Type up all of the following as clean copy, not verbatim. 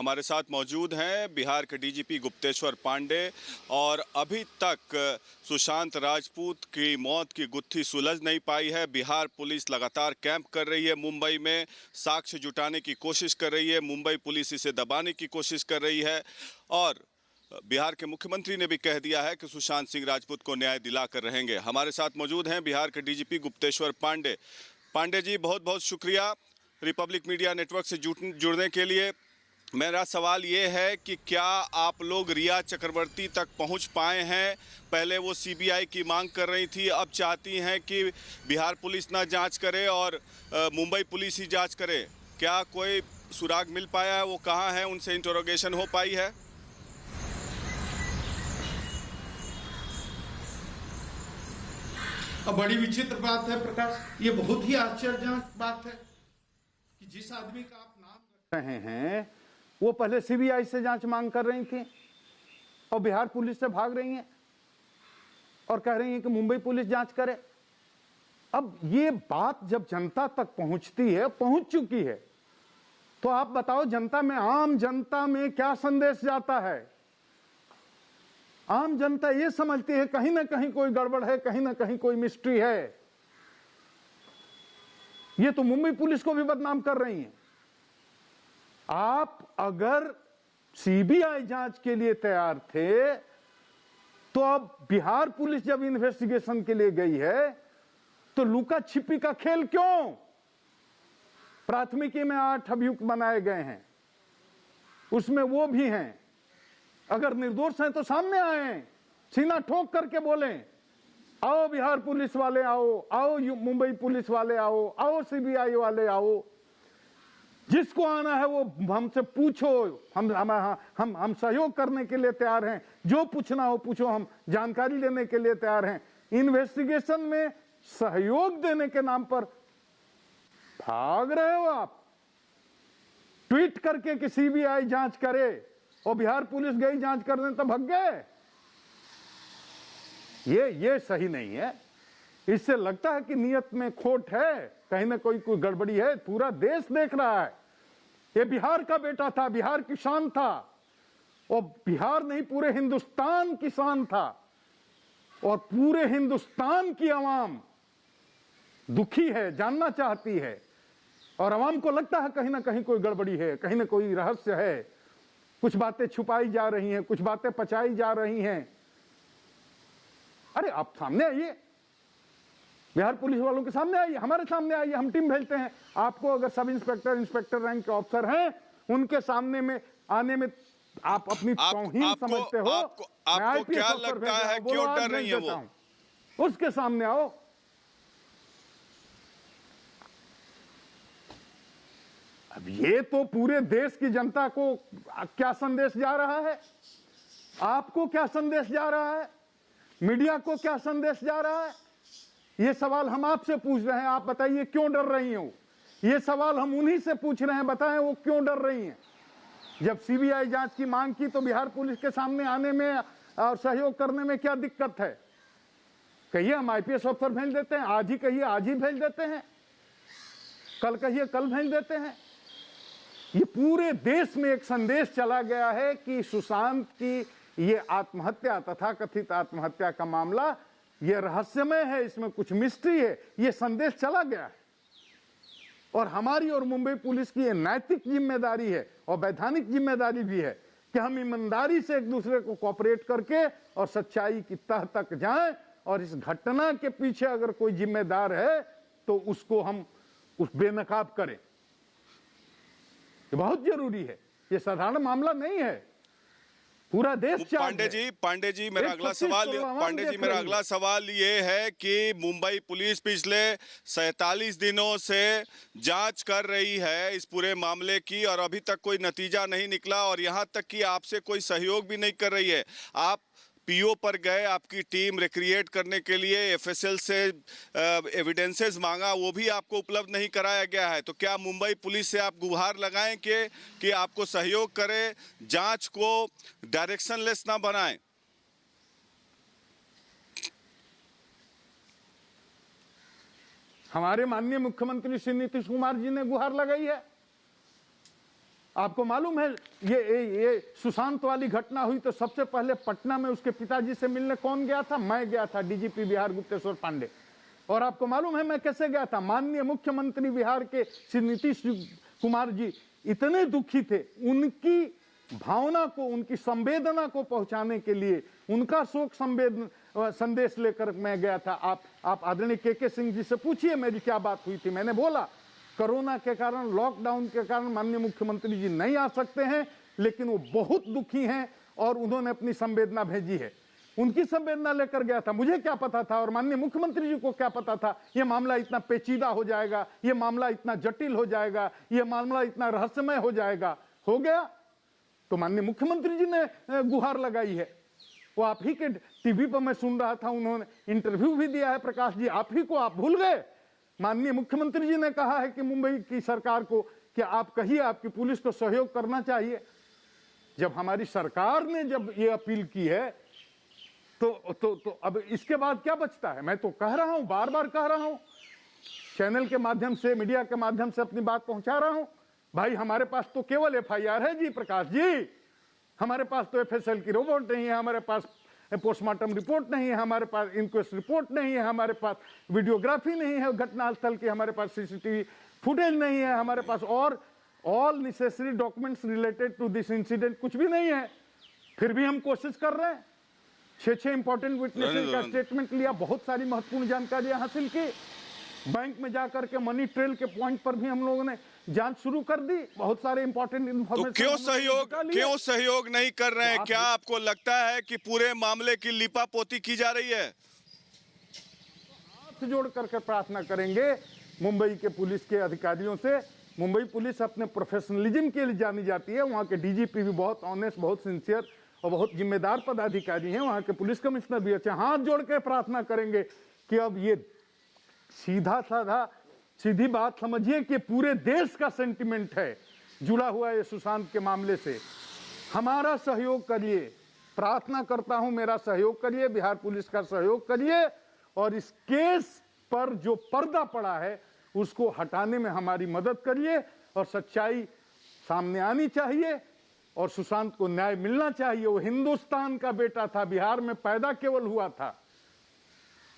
हमारे साथ मौजूद हैं बिहार के डीजीपी गुप्तेश्वर पांडे। और अभी तक सुशांत राजपूत की मौत की गुत्थी सुलझ नहीं पाई है। बिहार पुलिस लगातार कैंप कर रही है, मुंबई में साक्ष्य जुटाने की कोशिश कर रही है, मुंबई पुलिस इसे दबाने की कोशिश कर रही है। और बिहार के मुख्यमंत्री ने भी कह दिया है कि सुशांत सिंह राजपूत को न्याय दिलाकर रहेंगे। हमारे साथ मौजूद हैं बिहार के डीजीपी गुप्तेश्वर पांडे। पांडे जी, बहुत बहुत शुक्रिया रिपब्लिक मीडिया नेटवर्क से जुड़ने के लिए। मेरा सवाल ये है कि क्या आप लोग रिया चक्रवर्ती तक पहुंच पाए हैं? पहले वो सीबीआई की मांग कर रही थी, अब चाहती हैं कि बिहार पुलिस ना जांच करे और मुंबई पुलिस ही जांच करे। क्या कोई सुराग मिल पाया है? वो कहाँ है? उनसे इंटरोगेशन हो पाई है? अब बड़ी विचित्र बात है प्रकाश, ये बहुत ही आश्चर्यजनक बात है कि जिस आदमी का आप नाम रहे हैं वो पहले सीबीआई से जांच मांग कर रही थी और बिहार पुलिस से भाग रही हैं और कह रही हैं कि मुंबई पुलिस जांच करे। अब ये बात जब जनता तक पहुंचती है, पहुंच चुकी है, तो आप बताओ जनता में, आम जनता में क्या संदेश जाता है? आम जनता ये समझती है कहीं ना कहीं कोई गड़बड़ है, कहीं ना कहीं कोई मिस्ट्री है। ये तो मुंबई पुलिस को भी बदनाम कर रही हैं। आप अगर सीबीआई जांच के लिए तैयार थे तो अब बिहार पुलिस जब इन्वेस्टिगेशन के लिए गई है तो लुका छिपी का खेल क्यों? प्राथमिकी में 8 अभियुक्त बनाए गए हैं, उसमें वो भी हैं। अगर निर्दोष हैं तो सामने आए, सीना ठोक करके बोलें, आओ बिहार पुलिस वाले आओ, आओ मुंबई पुलिस वाले आओ, आओ सीबीआई वाले आओ, जिसको आना है वो हमसे पूछो। हम सहयोग करने के लिए तैयार हैं, जो पूछना हो पूछो, हम जानकारी लेने के लिए तैयार हैं। इन्वेस्टिगेशन में सहयोग देने के नाम पर भाग रहे हो आप। ट्वीट करके कि सीबीआई जांच करे और बिहार पुलिस गई जांच करने तो भाग गए। ये सही नहीं है। इससे लगता है कि नियत में खोट है, कहीं ना कोई गड़बड़ी है। पूरा देश देख रहा है। ये बिहार का बेटा था, बिहार की शान था, और बिहार नहीं पूरे हिंदुस्तान की शान था। और पूरे हिंदुस्तान की आवाम दुखी है, जानना चाहती है, और आवाम को लगता है कहीं ना कहीं कोई गड़बड़ी है, कहीं ना कोई रहस्य है, कुछ बातें छुपाई जा रही हैं, कुछ बातें पचाई जा रही हैं। अरे आप सामने आइए, बिहार पुलिस वालों के सामने आइए, हमारे सामने आइए, हम टीम भेजते हैं आपको। अगर सब इंस्पेक्टर, इंस्पेक्टर रैंक के ऑफिसर हैं, उनके सामने में आने में आप अपनी तौहीन समझते हो। आपको क्या लगता है क्यों डर रही है वो? उसके सामने आओ। अब ये तो पूरे देश की जनता को क्या संदेश जा रहा है, आपको क्या संदेश जा रहा है, मीडिया को क्या संदेश जा रहा है? ये सवाल हम आपसे पूछ रहे हैं, आप बताइए क्यों डर रही हो? ये सवाल हम उन्हीं से पूछ रहे हैं, बताएं वो क्यों डर रही हैं? जब सीबीआई जांच की मांग की तो बिहार पुलिस के सामने आने में और सहयोग करने में क्या दिक्कत है? कहिए हम आईपीएस ऑफिसर भेज देते हैं, आज ही कहिए आज ही भेज देते हैं, कल कहिए कल भेज देते हैं। ये पूरे देश में एक संदेश चला गया है कि सुशांत की ये आत्महत्या, तथाकथित आत्महत्या का मामला ये रहस्यमय है, इसमें कुछ मिस्ट्री है। ये संदेश चला गया है। और हमारी और मुंबई पुलिस की ये नैतिक जिम्मेदारी है और वैधानिक जिम्मेदारी भी है कि हम ईमानदारी से एक दूसरे को कोऑपरेट करके और सच्चाई की तह तक जाएं, और इस घटना के पीछे अगर कोई जिम्मेदार है तो उसको हम उस बेनकाब करें। ये बहुत जरूरी है, ये साधारण मामला नहीं है, पूरा देश चाहता। पांडे जी मेरा अगला सवाल ये है कि मुंबई पुलिस पिछले 47 दिनों से जांच कर रही है इस पूरे मामले की, और अभी तक कोई नतीजा नहीं निकला, और यहां तक कि आपसे कोई सहयोग भी नहीं कर रही है। आप पीओ पर गए, आपकी टीम रिक्रिएट करने के लिए, एफएसएल से एविडेंसेस मांगा, वो भी आपको उपलब्ध नहीं कराया गया है। तो क्या मुंबई पुलिस से आप गुहार लगाएं कि आपको सहयोग करे, जांच को डायरेक्शनलेस ना बनाएं? हमारे माननीय मुख्यमंत्री श्री नीतीश कुमार जी ने गुहार लगाई है। आपको मालूम है ये सुशांत वाली घटना हुई तो सबसे पहले पटना में उसके पिताजी से मिलने कौन गया था? मैं गया था, डीजीपी बिहार गुप्तेश्वर पांडे। और आपको मालूम है मैं कैसे गया था? माननीय मुख्यमंत्री बिहार के श्री नीतीश कुमार जी इतने दुखी थे, उनकी भावना को, उनकी संवेदना को पहुंचाने के लिए, उनका शोक संदेश लेकर मैं गया था। आप आदरणीय के सिंह जी से पूछिए मेरी क्या बात हुई थी। मैंने बोला कोरोना के कारण, लॉकडाउन के कारण माननीय मुख्यमंत्री जी नहीं आ सकते हैं, लेकिन वो बहुत दुखी हैं और उन्होंने अपनी संवेदना भेजी है। उनकी संवेदना लेकर गया था। मुझे क्या पता था और माननीय मुख्यमंत्री जी को क्या पता था ये मामला इतना पेचीदा हो जाएगा, ये मामला इतना जटिल हो जाएगा, ये मामला इतना रहस्यमय हो जाएगा। हो गया तो माननीय मुख्यमंत्री जी ने गुहार लगाई है। वो आप ही के टीवी पर मैं सुन रहा था, उन्होंने इंटरव्यू भी दिया है प्रकाश जी, आप ही को आप भूल गए। माननीय मुख्यमंत्री जी ने कहा है कि मुंबई की सरकार को कि आप कहिए आपकी पुलिस को सहयोग करना चाहिए। जब हमारी सरकार ने जब ये अपील की है तो अब इसके बाद क्या बचता है? मैं तो कह रहा हूं, बार बार कह रहा हूं, चैनल के माध्यम से, मीडिया के माध्यम से अपनी बात पहुंचा रहा हूं। भाई हमारे पास तो केवल एफआईआर है जी प्रकाश जी, हमारे पास तो एफएसएल की रिपोर्ट नहीं है, हमारे पास पोस्टमार्टम रिपोर्ट नहीं है, हमारे पास इंक्वेस्ट रिपोर्ट नहीं है, हमारे पास वीडियोग्राफी नहीं है घटनास्थल की, हमारे पास सीसीटीवी फुटेज नहीं है, हमारे पास और all necessary documents related to this incident कुछ भी नहीं है। फिर भी हम कोशिश कर रहे हैं। 6 इंपॉर्टेंट विटनेसेस का स्टेटमेंट लिया, बहुत सारी महत्वपूर्ण जानकारियां हासिल की, बैंक में जाकर के मनी ट्रेल के पॉइंट पर भी हम लोगों ने जांच शुरू कर दी, बहुत सारे इंपॉर्टेंट तो इन्फॉर्मेशन। क्यों सहयोग नहीं कर रहे हैं? क्या आपको लगता है कि पूरे मामले की लिपापोती की जा रही है? हाथ जोड़ करके प्रार्थना करेंगे मुंबई के पुलिस के अधिकारियों से। मुंबई पुलिस अपने प्रोफेशनलिज्म के लिए जानी जाती है। वहाँ के डीजीपी भी बहुत ऑनेस्ट, बहुत सिंसियर और बहुत जिम्मेदार पदाधिकारी हैं। वहाँ के पुलिस कमिश्नर भी अच्छे। हाथ जोड़ के प्रार्थना करेंगे कि अब ये सीधी बात समझिए कि पूरे देश का सेंटिमेंट है जुड़ा हुआ है सुशांत के मामले से। हमारा सहयोग करिए, प्रार्थना करता हूं मेरा सहयोग करिए, बिहार पुलिस का सहयोग करिए और इस केस पर जो पर्दा पड़ा है उसको हटाने में हमारी मदद करिए और सच्चाई सामने आनी चाहिए और सुशांत को न्याय मिलना चाहिए। वो हिंदुस्तान का बेटा था, बिहार में पैदा केवल हुआ था।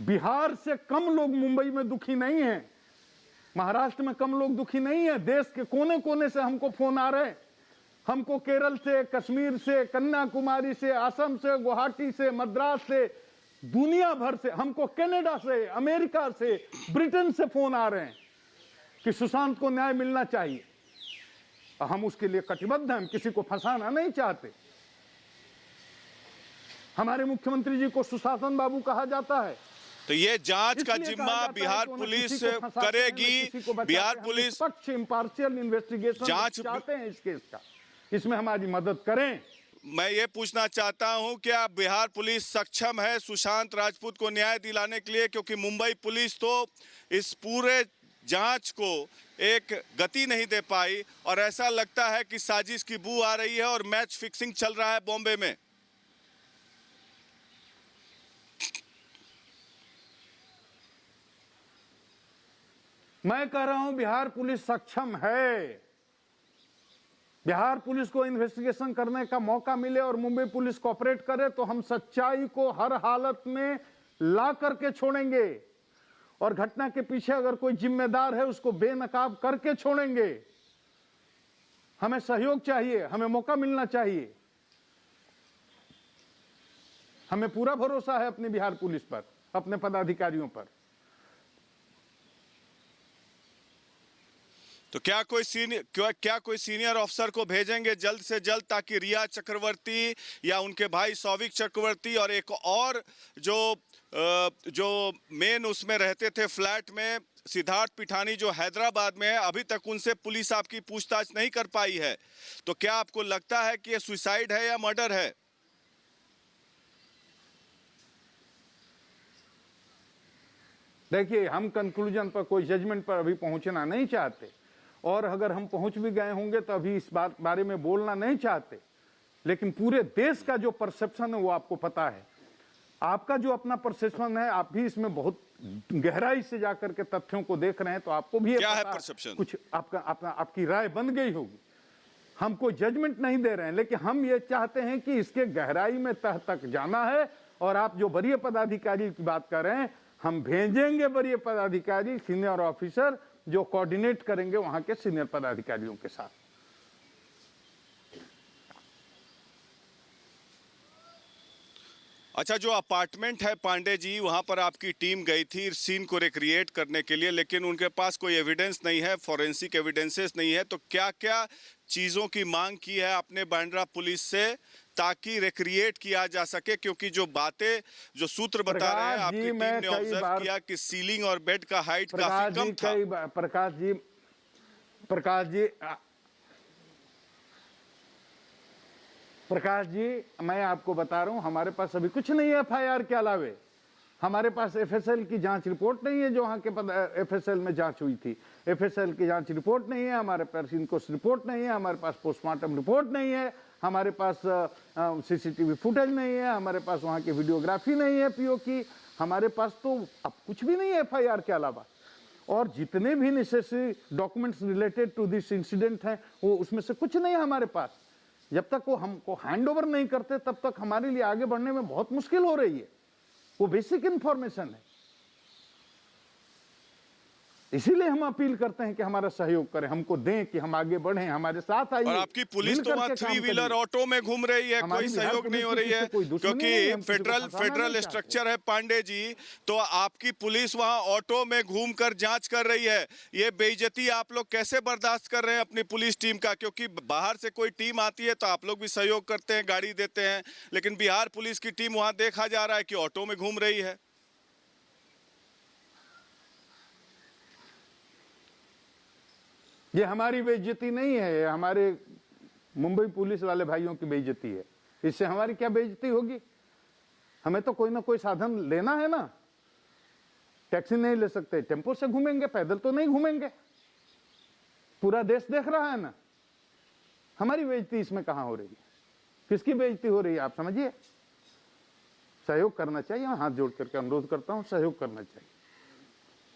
बिहार से कम लोग मुंबई में दुखी नहीं हैं, महाराष्ट्र में कम लोग दुखी नहीं है। देश के कोने कोने से हमको फोन आ रहे हैं, हमको केरल से, कश्मीर से, कन्याकुमारी से, असम से, गुवाहाटी से, मद्रास से, दुनिया भर से, हमको कनाडा से, अमेरिका से, ब्रिटेन से फोन आ रहे हैं कि सुशांत को न्याय मिलना चाहिए। हम उसके लिए कटिबद्ध हैं, हम किसी को फंसाना नहीं चाहते। हमारे मुख्यमंत्री जी को सुशासन बाबू कहा जाता है। तो ये जांच का जिम्मा बिहार पुलिस करेगी। बिहार पुलिस पक्ष इंपार्शियल इन्वेस्टिगेशन जांच चाहते हैं इस केस का, इसमें हमारी मदद करें। मैं ये पूछना चाहता हूं क्या बिहार पुलिस सक्षम है सुशांत राजपूत को न्याय दिलाने के लिए? क्योंकि मुंबई पुलिस तो इस पूरे जांच को एक गति नहीं दे पाई और ऐसा लगता है कि साजिश की बू आ रही है और मैच फिक्सिंग चल रहा है बॉम्बे में। मैं कह रहा हूं बिहार पुलिस सक्षम है। बिहार पुलिस को इन्वेस्टिगेशन करने का मौका मिले और मुंबई पुलिस कोऑपरेट करे तो हम सच्चाई को हर हालत में ला करके छोड़ेंगे और घटना के पीछे अगर कोई जिम्मेदार है उसको बेनकाब करके छोड़ेंगे। हमें सहयोग चाहिए, हमें मौका मिलना चाहिए। हमें पूरा भरोसा है अपनी बिहार पुलिस पर, अपने पदाधिकारियों पर। तो क्या कोई सीनियर अफसर को भेजेंगे जल्द से जल्द ताकि रिया चक्रवर्ती या उनके भाई सौविक चक्रवर्ती और एक और जो मेन उसमें रहते थे फ्लैट में सिद्धार्थ पिठानी जो हैदराबाद में है, अभी तक उनसे पुलिस आपकी पूछताछ नहीं कर पाई है। तो क्या आपको लगता है कि ये सुसाइड है या मर्डर है? देखिए, हम कंक्लूजन पर, कोई जजमेंट पर अभी पहुंचना नहीं चाहते और अगर हम पहुंच भी गए होंगे तो अभी इस बारे में बोलना नहीं चाहते। लेकिन पूरे देश का जो परसेप्शन है वो आपको पता है। आपका जो अपना परसेप्शन है, आप भी इसमें बहुत गहराई से जाकर के तथ्यों को देख रहे हैं तो आपको भी क्या है परसेप्शन? कुछ आपकी राय बन गई होगी। हमको जजमेंट नहीं दे रहे हैं, लेकिन हम ये चाहते हैं कि इसके गहराई में तह तक जाना है। और आप जो वरीय पदाधिकारी की बात कर रहे हैं, हम भेजेंगे वरीय पदाधिकारी, सीनियर ऑफिसर जो कोऑर्डिनेट करेंगे वहां के सीनियर पदाधिकारियों के साथ। अच्छा, जो अपार्टमेंट है पांडे जी, वहां पर आपकी टीम गई थी सीन को रिक्रिएट करने के लिए, लेकिन उनके पास कोई एविडेंस नहीं है, फॉरेंसिक एविडेंसेस नहीं है, तो क्या क्या चीजों की मांग की है आपने बांद्रा पुलिस से ताकि रिक्रिएट किया जा सके? क्योंकि जो बातें, जो सूत्र बता रहे हैं, आपकी टीम ने ऑब्जर्व किया कि सीलिंग और बेड का हाइट काफी कम था। प्रकाश जी, मैं आपको बता रहा हूं, हमारे पास अभी कुछ नहीं है एफआईआर के अलावे। हमारे पास एफएसएल की जांच रिपोर्ट नहीं है, जो वहां के एफएसएल में जांच हुई थी। एफएसएल की जांच रिपोर्ट नहीं है हमारे पास, इनकोस रिपोर्ट नहीं है हमारे पास, पोस्टमार्टम रिपोर्ट नहीं है हमारे पास, सीसीटीवी फुटेज नहीं है हमारे पास, वहां की वीडियोग्राफी नहीं है पीओ की हमारे पास, तो अब कुछ भी नहीं है एफआईआर के अलावा। और जितने भी necessary documents related to this incident हैं, वो उसमें से कुछ नहीं है हमारे पास। जब तक वो हमको हैंड ओवर नहीं करते, तब तक हमारे लिए आगे बढ़ने में बहुत मुश्किल हो रही है। वो बेसिक इंफॉर्मेशन है, इसीलिए हम अपील करते हैं कि हमारा सहयोग करें, हमको दें कि हम आगे बढ़ें, हमारे साथ आइए। और आपकी पुलिस तो वहां 3 व्हीलर ऑटो में घूम रही है, कोई सहयोग नहीं हो रही है, क्योंकि फेडरल स्ट्रक्चर है पांडे जी, तो आपकी पुलिस वहां ऑटो में घूमकर जांच कर रही है। ये बेइज्जती आप लोग कैसे बर्दाश्त कर रहे हैं अपनी पुलिस टीम का? क्योंकि बाहर से कोई टीम आती है तो आप लोग भी सहयोग करते हैं, गाड़ी देते हैं, लेकिन बिहार पुलिस की टीम वहां देखा जा रहा है कि ऑटो में घूम रही है। ये हमारी बेइज्जती नहीं है, ये हमारे मुंबई पुलिस वाले भाइयों की बेइज्जती है। इससे हमारी क्या बेइज्जती होगी? हमें तो कोई ना कोई साधन लेना है ना। टैक्सी नहीं ले सकते, टेम्पो से घूमेंगे, पैदल तो नहीं घूमेंगे। पूरा देश देख रहा है ना। हमारी बेइज्जती इसमें कहां हो रही है? किसकी बेइज्जती हो रही है, आप समझिए। सहयोग करना चाहिए, मैं हाथ जोड़ करके अनुरोध करता हूं, सहयोग करना चाहिए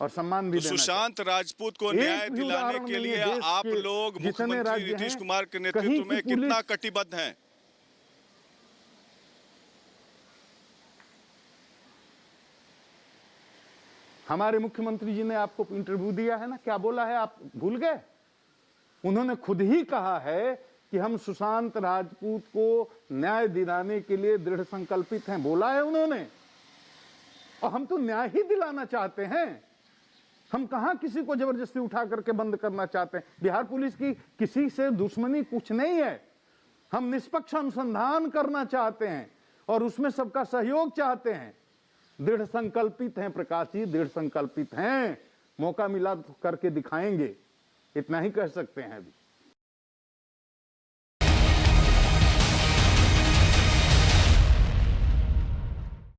और सम्मान भी तो देना सुशांत राजपूत को न्याय दिलाने के लिए आप लोग मुख्यमंत्री नीतीश कुमार के नेतृत्व में कितना कटिबद्ध हैं? हमारे मुख्यमंत्री जी ने आपको इंटरव्यू दिया है ना, क्या बोला है, आप भूल गए? उन्होंने खुद ही कहा है कि हम सुशांत राजपूत को न्याय दिलाने के लिए दृढ़ संकल्पित हैं, बोला है उन्होंने। और हम तो न्याय ही दिलाना चाहते हैं, हम कहां किसी को जबरदस्ती उठा करके बंद करना चाहते हैं। बिहार पुलिस की किसी से दुश्मनी कुछ नहीं है, हम निष्पक्ष अनुसंधान करना चाहते हैं और उसमें सबका सहयोग चाहते हैं। दृढ़ संकल्पित हैं प्रकाश जी, दृढ़ संकल्पित हैं। मौका मिला तो करके दिखाएंगे, इतना ही कह सकते हैं अभी।